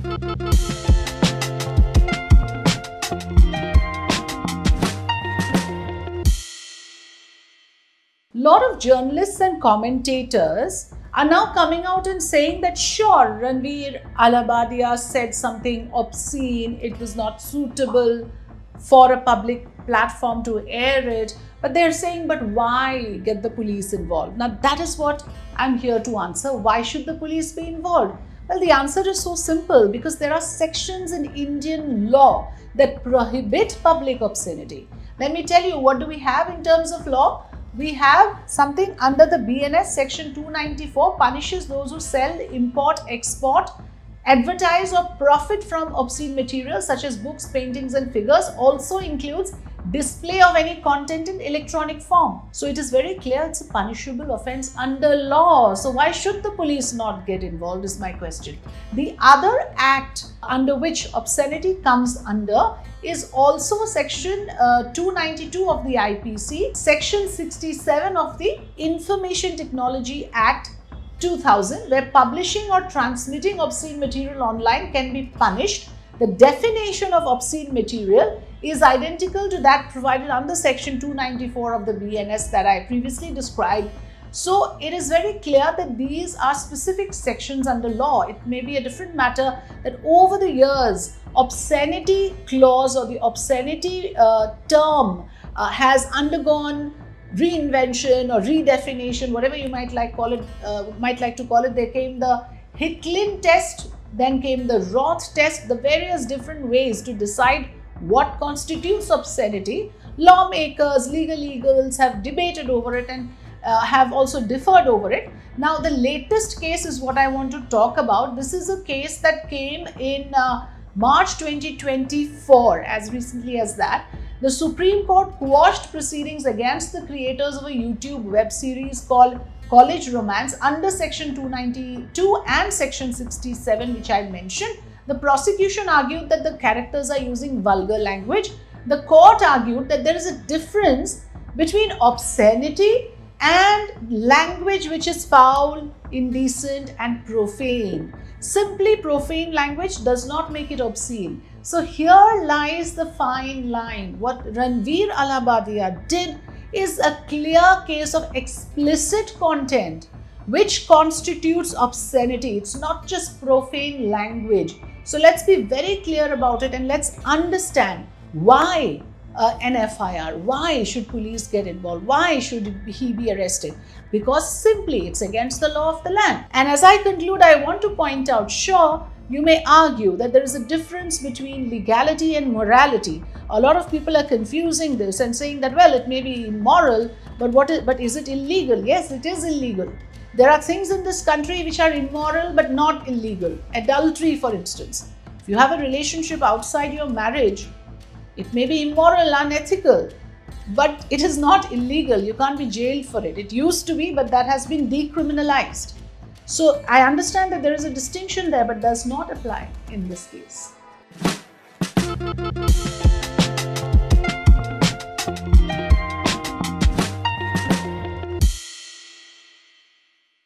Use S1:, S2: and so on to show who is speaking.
S1: Lot of journalists and commentators are now coming out and saying that sure, Ranveer Allahabadiya said something obscene, it was not suitable for a public platform to air it, but they're saying, but why get the police involved? Now that is what I'm here to answer. Why should the police be involved? Well, the answer is so simple, because there are sections in Indian law that prohibit public obscenity. Let me tell you, what do we have in terms of law? We have something under the BNS, section 294, punishes those who sell, import, export, advertise or profit from obscene materials such as books, paintings and figures. Also includes display of any content in electronic form. So it is very clear it's a punishable offence under law. So why should the police not get involved is my question. The other act under which obscenity comes under is also section 292 of the IPC, section 67 of the Information Technology Act 2000, where publishing or transmitting obscene material online can be punished. The definition of obscene material is identical to that provided under section 294 of the BNS that I previously described. So it is very clear that these are specific sections under law. It may be a different matter that over the years, obscenity clause or the obscenity term has undergone reinvention or redefinition, whatever you might like to call it. There came the Hitlin test, then came the Roth test, the various different ways to decide what constitutes obscenity. Lawmakers, legal eagles have debated over it and have also differed over it. Now the latest case is what I want to talk about. This is a case that came in March 2024, as recently as that. The Supreme Court quashed proceedings against the creators of a YouTube web series called College Romance under section 292 and section 67, which I mentioned. The prosecution argued that the characters are using vulgar language. The court argued that there is a difference between obscenity and language which is foul, indecent and profane. Simply profane language does not make it obscene. So here lies the fine line. What Ranveer Allahabadiya did is a clear case of explicit content which constitutes obscenity. It's not just profane language. So let's be very clear about it and let's understand why an FIR, why should police get involved, why should he be arrested? Because simply it's against the law of the land. And as I conclude, I want to point out, sure, you may argue that there is a difference between legality and morality. A lot of people are confusing this and saying that, well, it may be immoral, but is it illegal? Yes, it is illegal. There are things in this country which are immoral but not illegal. Adultery, for instance. If you have a relationship outside your marriage, it may be immoral, unethical, but it is not illegal. You can't be jailed for it. It used to be, but that has been decriminalized. So I understand that there is a distinction there, but does not apply in this case.